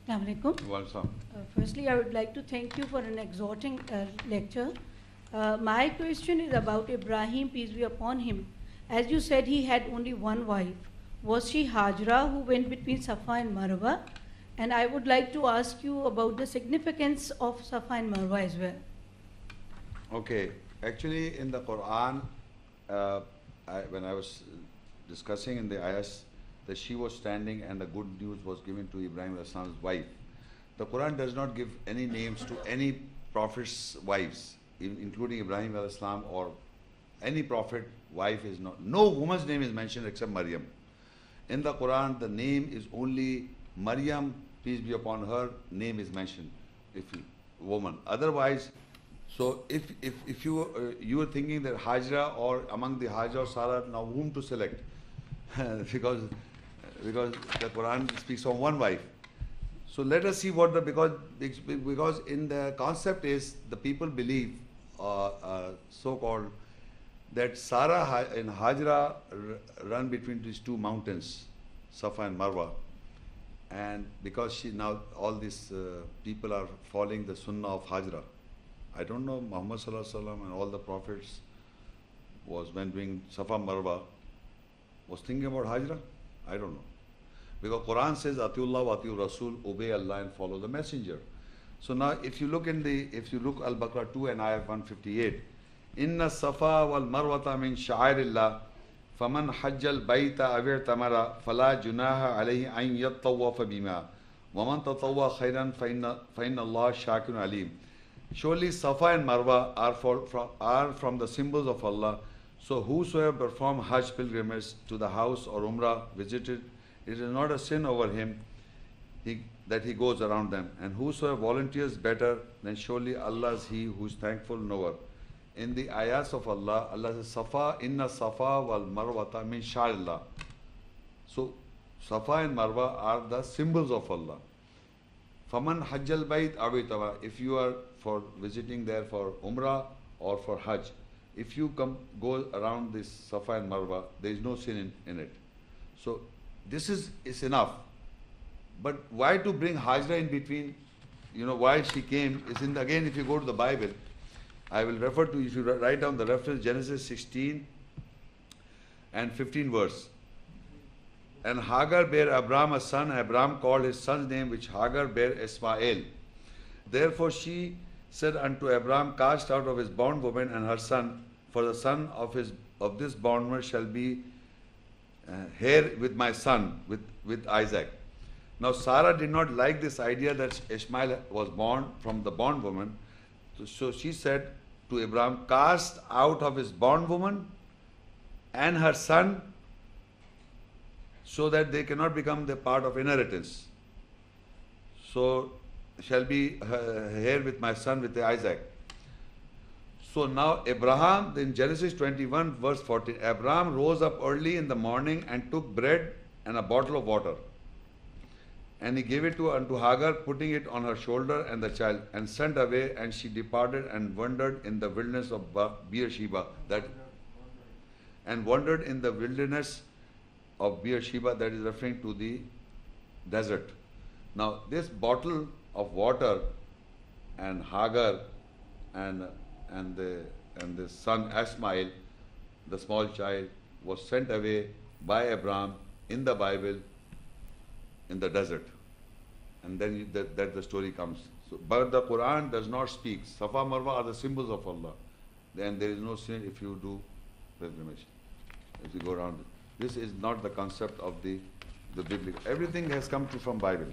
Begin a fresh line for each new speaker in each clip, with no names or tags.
Assalamu alaikum.
Welcome.
Firstly, I would like to thank you for an exhorting lecture. My question is about Ibrahim, peace be upon him. As you said, he had only one wife. Was she Hajra, who went between Safa and Marwa? And I would like to ask you about the significance of Safa and Marwa as well.
Okay, actually in the Quran, when I was discussing in the ayahs that she was standing and the good news was given to Ibrahim Islam's wife. The Quran does not give any names to any prophet's wives, including Ibrahim Islam or any prophet wife is not. No woman's name is mentioned except Maryam. In the Quran, the name is only Maryam, peace be upon her, name is mentioned, woman. Otherwise, so if you were thinking that Hajra or among the Hajra or Sarah, now whom to select? because the Quran speaks of one wife. So let us see what because in the concept is the people believe so-called that Sarah and Hajra run between these two mountains, Safa and Marwa, and because now all these people are following the Sunnah of Hajra. I don't know, Muhammad Sallallahu Alaihi Wasallam and all the prophets was when doing Safa Marwa was thinking about Hajra? I don't know. Because Quran says, Atiullah wa Atiur Rasul, obey Allah and follow the messenger. So now if you look Al-Baqarah 2 and ayah 158, Inna Safa wal Marwata min sha'airillah, faman hajjal bayta awir tamara, fala junaha alayhi an yattawafa bima, waman tatawwa khairan fa inna Allah shakirun alim. Surely Safa and Marwa are from the symbols of Allah. So whosoever perform Hajj pilgrimage to the house or Umrah visited, it is not a sin over him that he goes around them. And whosoever volunteers better, then surely Allah is He who is thankful knower. In the ayahs of Allah, Allah says, Safa, Inna Safa wal Marwata min sha'illah. So Safa and Marwa are the symbols of Allah. Faman hajjal bayt awitava. If you are for visiting there for Umrah or for Hajj, if you go around this Safa and Marwa, there is no sin in it. So this is enough. But why to bring Hajra in between? Why she came is again if you go to the Bible, I will refer to, if you write down the reference, Genesis 16 and 15 verse. And Hagar bare Abram a son, and Abram called his son's name, which Hagar bare Ismael. Therefore she said unto Abram, cast out of his bondwoman and her son, for the son of this bondwoman shall be heir with my son, with Isaac. Now Sarah did not like this idea that Ishmael was born from the bondwoman. So she said to Abraham, cast out of his bondwoman and her son, so that they cannot become the part of inheritance. So shall be heir with my son, with Isaac. So now Abraham, in Genesis 21 verse 14, Abraham rose up early in the morning and took bread and a bottle of water. And he gave it unto Hagar, putting it on her shoulder and the child, and sent away, and she departed and wandered in the wilderness of Beersheba. Wandered in the wilderness of Beersheba, that is referring to the desert. Now this bottle of water and Hagar and the son Ishmael, the small child, was sent away by Abraham in the Bible in the desert. And then that the story comes. So, but the Quran does not speak. Safa Marwa are the symbols of Allah. Then there is no sin if you do pilgrimage, if you go around it. This is not the concept of the biblical. Everything has come from Bible.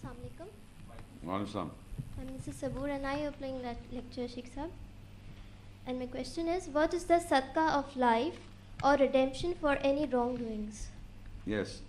Assalamu alaikum. I'm Mrs. Sabur and I are playing that lecture, Sheikh Sahab. And my question is, what is the sadaqah of life or redemption for any wrongdoings?
Yes,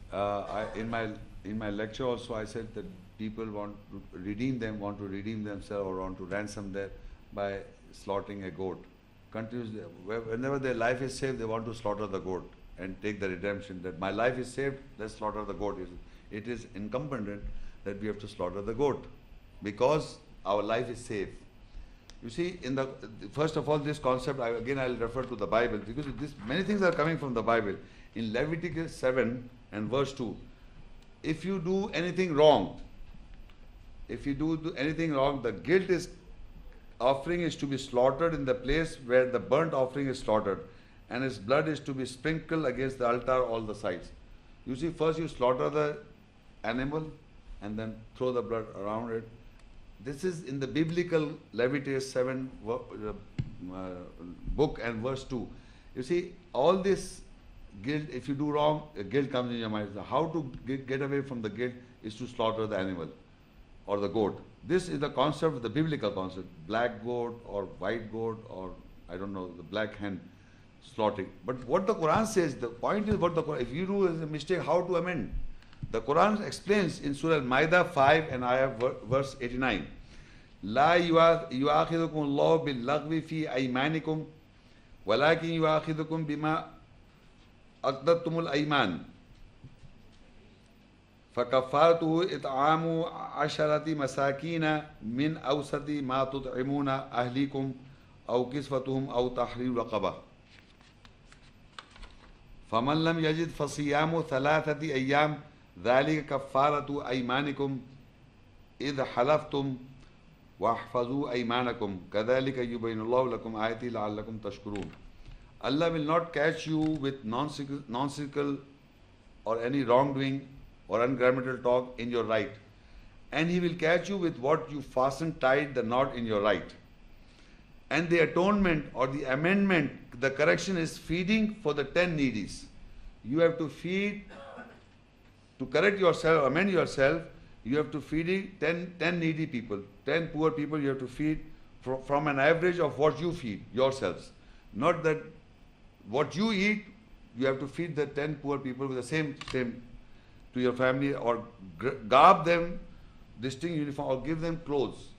in my lecture also I said that people want to redeem themselves or want to ransom them by slaughtering a goat. Continuously, whenever their life is saved, they want to slaughter the goat and take the redemption. That my life is saved, let's slaughter the goat. It is incumbent that we have to slaughter the goat because our life is safe. You see, first of all, this concept, I'll refer to the Bible because many things are coming from the Bible. In Leviticus 7 and verse 2, if you do anything wrong, if you do anything wrong, the guilt is offering is to be slaughtered in the place where the burnt offering is slaughtered, and its blood is to be sprinkled against the altar all the sides. You see, first you slaughter the animal and then throw the blood around it. This is in the biblical Leviticus 7 book and verse 2. You see, all this guilt, if you do wrong, guilt comes in your mind. So how to get away from the guilt is to slaughter the animal or the goat. This is the concept, the biblical concept. Black goat or white goat or, I don't know, the black hen slaughtering. But what the Quran says, the point is what the Quran, if you do a mistake, how to amend? The Quran explains in Surah Al-Ma'idah 5 and ayah verse 89. لا يؤاخذكم الله باللغو في أيمانكم ولكن يؤاخذكم بما عقدتم الأيمان فكفارته إطعام 10 مساكين من أوسط ما تطعمون أهليكم أو كسوتهم أو تحرير رقبة فمن لم يجد فصيام 3 أيام ذلك كفارة أيمانكم إذ حلفتم واحفظوا أيمانكم كذلك يبين الله لكم آياته لعلكم تشكرون. Allah will not catch you with nonsensical or any wrongdoing or ungrammatical talk in your right, and He will catch you with what you fastened tied the knot in your right. And the atonement or the amendment, the correction is feeding for the 10 needies. You have to feed, to correct yourself, amend yourself, you have to feed 10 needy people, 10 poor people you have to feed from an average of what you feed yourselves. Not that what you eat, you have to feed the 10 poor people with the same to your family, or garb them distinct uniform, or give them clothes,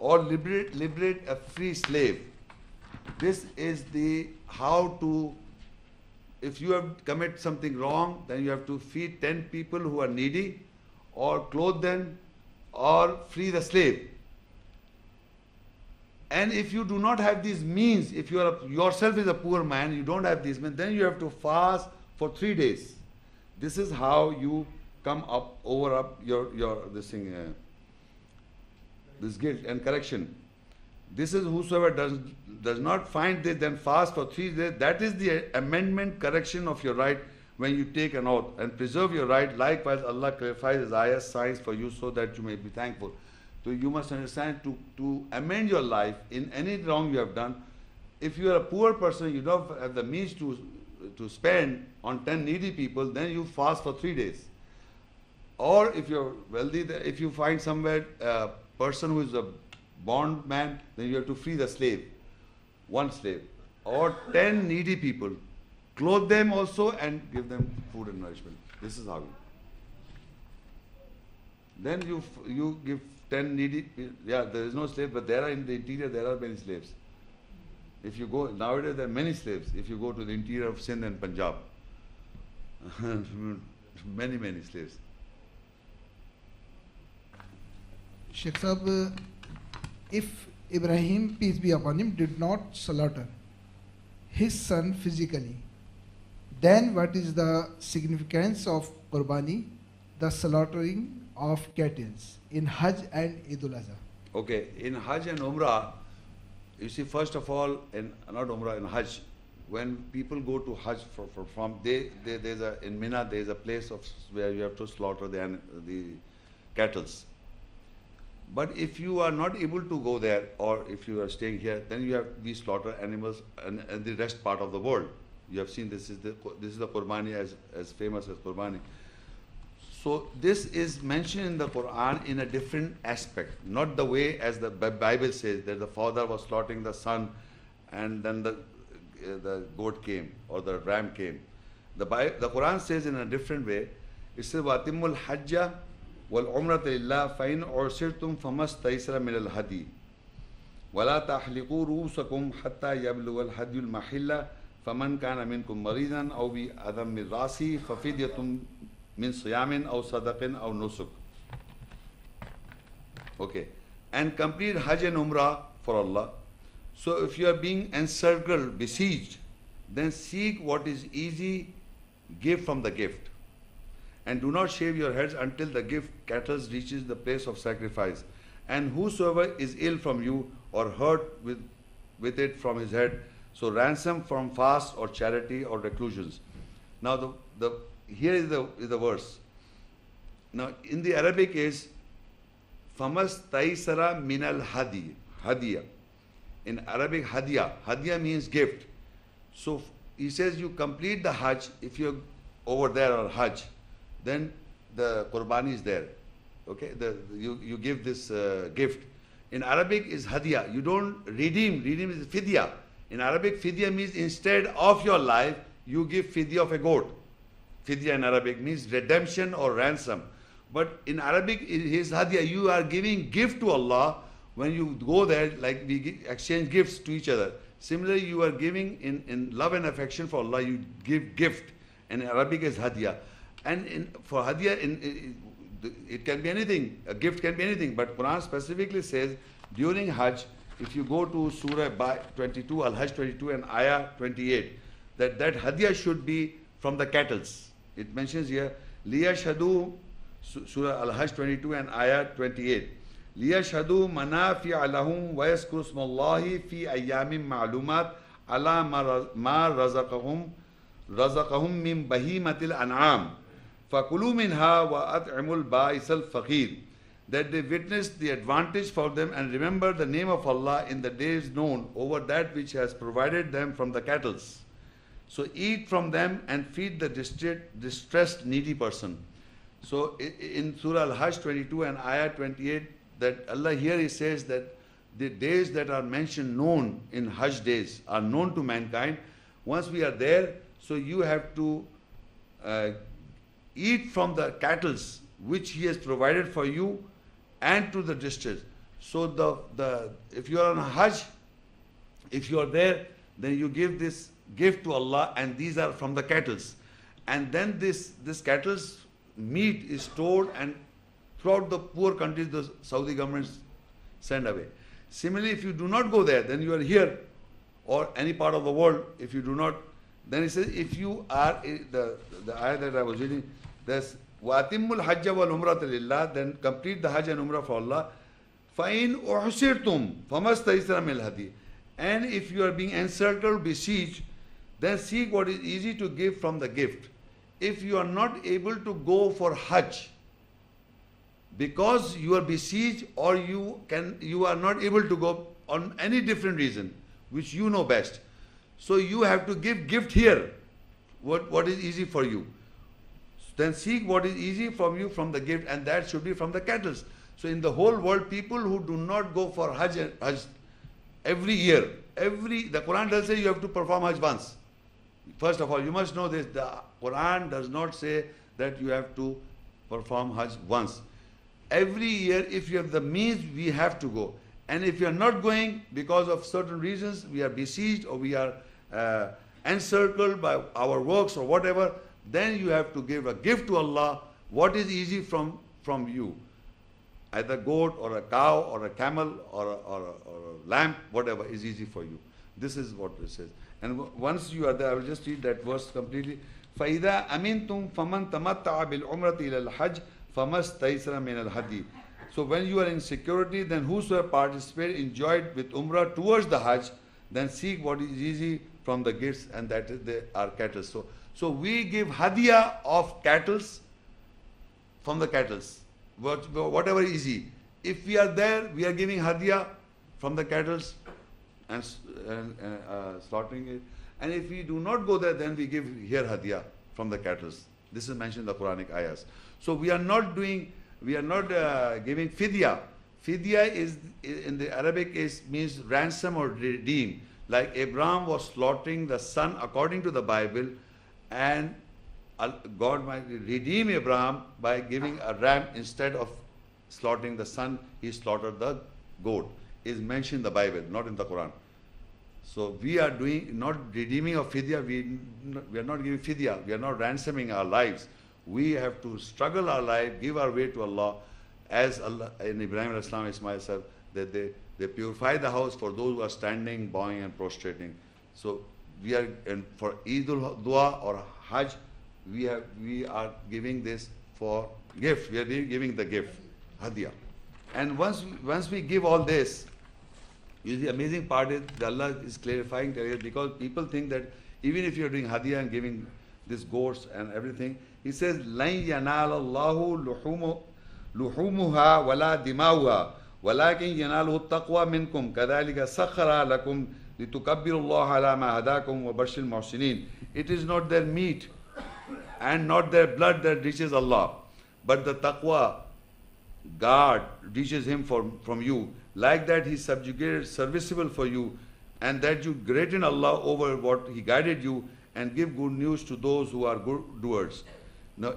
or liberate a free slave. This is the how to, if you have commit something wrong, then you have to feed 10 people who are needy, or clothe them, or free the slave. And if you do not have these means, if you are yourself is a poor man, you don't have these means, then you have to fast for 3 days. This is how you come up, over your this thing, this guilt and correction. This is whosoever does not find this, then fast for 3 days. That is the amendment, correction of your right when you take an oath, and preserve your right. Likewise, Allah clarifies His ayahs, signs for you so that you may be thankful. So you must understand, to amend your life in any wrong you have done. If you are a poor person, you don't have the means to spend on 10 needy people, then you fast for 3 days. Or if you're wealthy, if you find somewhere a person who is a bond man, then you have to free the slave, one slave, or 10 needy people. Clothe them also and give them food and nourishment. This is how you. Then you give 10 needy. Yeah, there is no slave, but there are in the interior there are many slaves. If you go nowadays, there are many slaves. If you go to the interior of Sindh and Punjab, many slaves.
Sheikh Sahab, if Ibrahim, peace be upon him, did not slaughter his son physically, then what is the significance of Qurbani, the slaughtering of cattle in Hajj and Eid al-Adha?
Okay, in Hajj and Umrah, you see, first of all, not Umrah, in Hajj, when people go to Hajj in Mina, there is a place where you have to slaughter the cattle. But if you are not able to go there, or if you are staying here, then we slaughter animals in the rest part of the world. You have seen this is the Qurbani as famous as Qurbani. So this is mentioned in the Quran in a different aspect, not the way as the Bible says that the father was slaughtering the son, and then the goat came or the ram came. The Quran says in a different way. It says وَأَتِمُّ الْحَجَّ وَالْعُمْرَةَ لِلَّهِ فَإِنْ أُحْصِرْتُمْ فَمَا اسْتَيْسَرَ مِنَ الْهَدْيِ وَلَا تَحْلِقُوا رُؤُوسَكُمْ حَتَّى يَبْلُغَ الْهَدْيُ الْمَحِلَّ فَمَنْ كَانَ مِنْكُمْ مَرِيضًا أَوْ بِأَذًى مِنْ رَأْسِهِ فَفِدْيَةٌ مِنْ صِيَامٍ أَوْ صَدَقٍ أَوْ نُسُكٍ. Okay, and complete Hajj and Umrah for Allah. So if you are being encircled, besieged, then seek what is easy, give from the gift. And do not shave your heads until the gift cattle reaches the place of sacrifice. And whosoever is ill from you or hurt with it from his head, so ransom from fast or charity or reclusions. Now here is the verse. Now in the Arabic is famas taisara minal hadiya. In Arabic, hadiya means gift. So he says you complete the Hajj. If you're over there or Hajj, then the Qurbani is there. Okay, you give this gift. In Arabic is hadiya. You don't redeem. Redeem is fidya. In Arabic, fidya means instead of your life, you give fidya of a goat. Fidya in Arabic means redemption or ransom. But in Arabic, is hadiya. You are giving gift to Allah. When you go there, like we exchange gifts to each other. Similarly, you are giving in love and affection for Allah, you give gift. And in Arabic is hadiya. And for hadiya, it can be anything. A gift can be anything. But Quran specifically says, during Hajj, if you go to Surah 22, Al-Hajj 22 and Ayah 28, that hadiya should be from the cattle. It mentions here, liyashhadu, Surah Al-Hajj 22 and Ayah 28. لِيَشْهَدُوا مَنَافِعَ لَهُمْ وَيَذْكُرُوا اسْمَ اللَّهِ فِي أَيَّامٍ مَعْلُومَاتٍ عَلَى مَا رَزَقَهُم مِّن بَهِيمَةِ الْأَنْعَامِ فَكُلُوا مِنْهَا وَأَطْعِمُوا الْبَائِسَ الْفَقِيرَ. That they witness the advantage for them and remember the name of Allah in the days known over that which has provided them from the cattle. So eat from them and feed the distressed needy person. So in Surah Al-Hajj 22 and Ayah 28, that Allah here he says that the days that are mentioned known in Hajj days are known to mankind. Once we are there, so you have to eat from the cattle which He has provided for you and to the distress. So if you are on Hajj, if you are there, then you give this gift to Allah, and these are from the cattle. And then this cattle's meat is stored, and throughout the poor countries the Saudi governments send away. Similarly, if you do not go there, then you are here or any part of the world. If you do not, then it says if you are the ayah that I was reading, there's وَأَتِمُّ الْحَجَّ وَالْعُمْرَةَ لِلَّهِ, then complete the Hajj and Umrah for Allah. فَإِنْ أُحْسِرْتُمْ فَمَسْتَيْسَرَ مِنَ الْهَدِيِ. And if you are being encircled, besieged, then seek what is easy to give from the gift. If you are not able to go for Hajj because you are besieged, or you are not able to go on any different reason, which you know best, so you have to give gift here, what is easy for you. Then seek what is easy from you from the gift, and that should be from the cattle. So in the whole world, people who do not go for Hajj every year, the Quran does say you have to perform Hajj once. First of all, you must know this, the Quran does not say that you have to perform Hajj once. Every year, if you have the means, we have to go. And if you are not going because of certain reasons, we are besieged or we are encircled by our works or whatever, then you have to give a gift to Allah, what is easy from you. Either goat or a cow or a camel or a lamb, whatever is easy for you. This is what it says. And once you are there, I will just read that verse completely. فَإِذَا أَمِنْتُمْ فَمَنْ تَمَتَّعَ بِالْعُمْرَةِ إِلَى الْحَجِّ فَمَسْتَيْسَرَ مِنَ الْهَدِيِ. So when you are in security, then whosoever participated, enjoyed with Umrah towards the Hajj, then seek what is easy from the gifts, and that is our cattle. So we give hadiah of cattle from the cattle, whatever is easy. If we are there, we are giving hadiah from the cattle and slaughtering it. And if we do not go there, then we give here hadiah from the cattle. This is mentioned in the Quranic ayahs. So we are not giving fidya. Fidya is in the Arabic means ransom or redeem. Like Abraham was slaughtering the son according to the Bible, and God might redeem Abraham by giving a ram instead of slaughtering the son. He slaughtered the goat. Is mentioned in the Bible, not in the Quran. So we are doing not redeeming of fidya. We are not giving fidya. We are not ransoming our lives. We have to struggle our life, give our way to Allah, as Allah in Ibrahim Islam Ismail said that they purify the house for those who are standing, bowing, and prostrating. So we are for Eid al-Adha or Hajj, we are giving this for gift. We are giving the gift, hadiyah. And once we give all this, the amazing part is that Allah is clarifying to us, because people think that even if you are doing hadiyah and giving this goats and everything, He says, لَن يَنَالَ اللَّهُ لُحُومُهَا وَلَا دِمَاؤُهَا وَلَكِنْ يَنَالُهُ التَّقْوَى مِنْكُمْ كَذَلِكَ سَخَّرَ لَكُمْ لِتُكَبِّرُوا اللَّهَ عَلَى مَا هَدَاكُمْ وَبَشِّرِ الْمُحْسِنِينَ. It is not their meat and not their blood that reaches Allah, but the taqwa, God reaches Him from you. Like that He subjugated, serviceable for you, and that you greaten Allah over what He guided you, and give good news to those who are good doers. Now,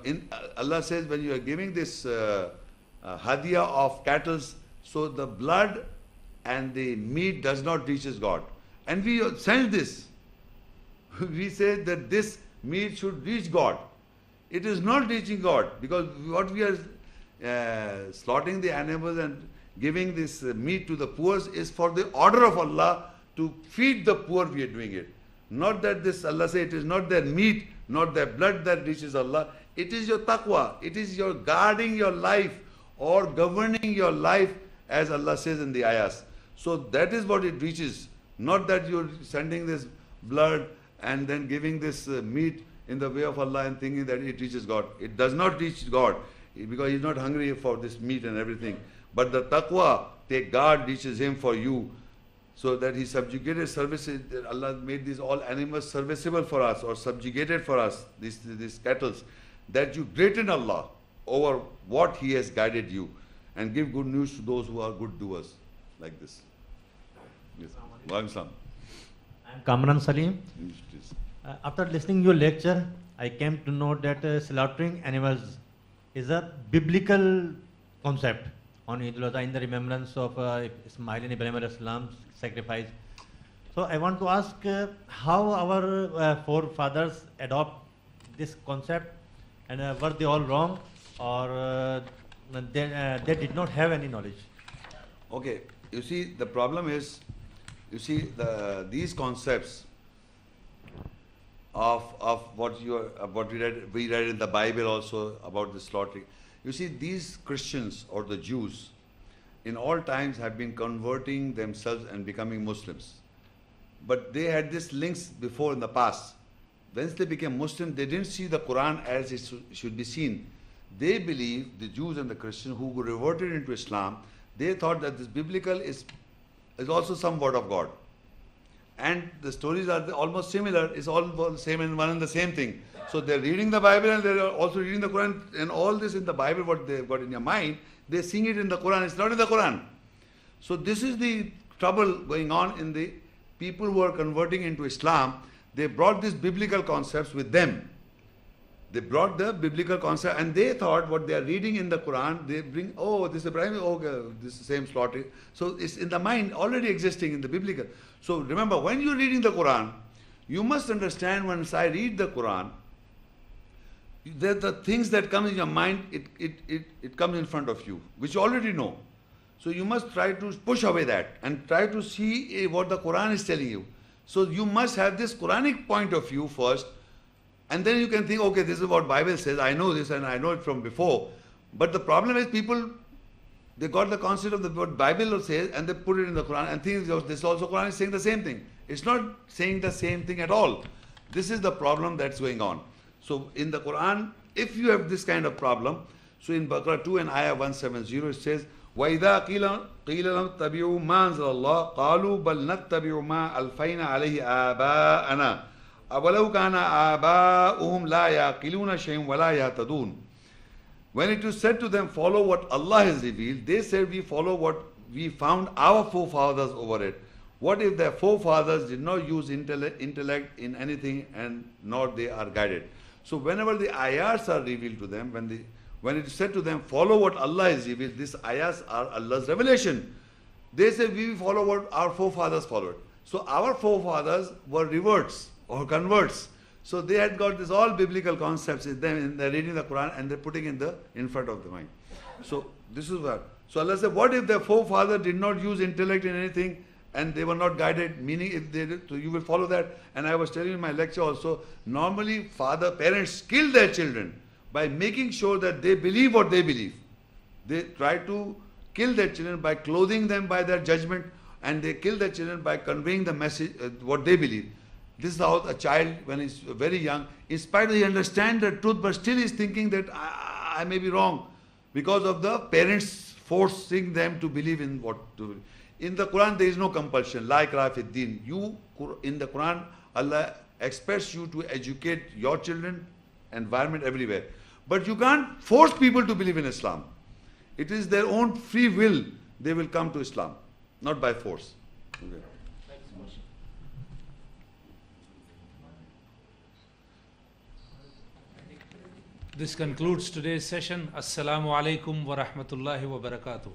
Allah says, when you are giving this hadiyah of cattle, so the blood and the meat does not reaches God. And we sense this. We say that this meat should reach God. It is not reaching God, because what we are slaughtering the animals and giving this meat to the poor is for the order of Allah to feed the poor. We are doing it. Not that this, Allah says, it is not their meat, not their blood that reaches Allah. It is your taqwa. It is your guarding your life or governing your life, as Allah says in the ayahs. So that is what it reaches. Not that you are sending this blood and then giving this meat in the way of Allah and thinking that it reaches God. It does not reach God, because He is not hungry for this meat and everything. But the taqwa, God reaches Him for you. So that He subjugated services, Allah made these all animals serviceable for us or subjugated for us, these cattle, that you greaten Allah over what He has guided you, and give good news to those who are good doers, like this. Yes. Walaikum salam.
I am Kamran Salim.
Yes, please.
After listening your lecture, I came to know that slaughtering animals is a biblical concept on Eid al-Adha in the remembrance of Ismail and Ibrahim alayhi salam's sacrifice. So I want to ask how our forefathers adopt this concept, and were they all wrong, or they did not have any knowledge?
Okay, you see, the problem is, you see, these concepts of what we read in the Bible also about the slaughtering. You see, these Christians or the Jews in all times have been converting themselves and becoming Muslims. But they had these links before in the past. Once they became Muslim, they didn't see the Quran as it should be seen. They believe, the Jews and the Christians who reverted into Islam, they thought that this biblical is also some word of God. And the stories are almost similar, it's all the same and one and the same thing. So they're reading the Bible and they're also reading the Quran, and all this in the Bible, what they've got in their mind, they're seeing it in the Quran, it's not in the Quran. So this is the trouble going on in the people who are converting into Islam. They brought these biblical concepts with them. They brought the biblical concept, and they thought what they are reading in the Quran, they bring, oh, this is Ibrahim, okay, this is the same slaughter. So it's in the mind already existing in the biblical. So remember, when you're reading the Quran, you must understand, once I read the Quran, the things that come in your mind, it comes in front of you, which you already know. So you must try to push away that and try to see what the Quran is telling you. So you must have this Quranic point of view first, and then you can think, okay, this is what Bible says, I know this and I know it from before. But the problem is people, they got the concept of what Bible says and they put it in the Quran and think this also Quran is saying the same thing. It's not saying the same thing at all. This is the problem that's going on. So in the Quran, if you have this kind of problem, so in Baqarah 2 and Ayah 170, it says, وَإِذَا قِيلَ لَهُمْ اتَّبِعُوا مَا أَنزَلَ اللَّهُ قَالُوا بَلْ نَتَّبِعُ مَا أَلْفَيْنَا عَلَيْهِ آبَاءَنَا أَوَلَوْ كَانَ آبَاؤُهُمْ لَا يَعْقِلُونَ شَيْئًا وَلَا يَهْتَدُونَ. When it is said to them, follow what Allah has revealed, they said, we follow what we found our forefathers over it. What if their forefathers did not use intellect in anything, and nor they are guided? So whenever the ayahs are revealed to them, when it is said to them, follow what Allah has revealed, these ayahs are Allah's revelation. They say, we follow what our forefathers followed. So our forefathers were reverts or converts. So they had got this all biblical concepts in them, and they're reading the Quran and they're putting in front of the mind. So this is what. So Allah said, what if their forefather did not use intellect in anything, and they were not guided, meaning if they did, so you will follow that. And I was telling in my lecture also, normally parents kill their children by making sure that they believe what they believe. They try to kill their children by clothing them by their judgment, and they kill their children by conveying the message, what they believe. This is how a child, when he's very young, in spite of he understands the truth, but still he's thinking that I may be wrong, because of the parents forcing them to believe in what to. In the Quran, there is no compulsion. La ikraha fi din. In the Quran, Allah expects you to educate your children, environment everywhere. But you can't force people to believe in Islam. It is their own free will. They will come to Islam, not by force. Okay.
This concludes today's session. Assalamu alaikum wa rahmatullahi wa barakatuh.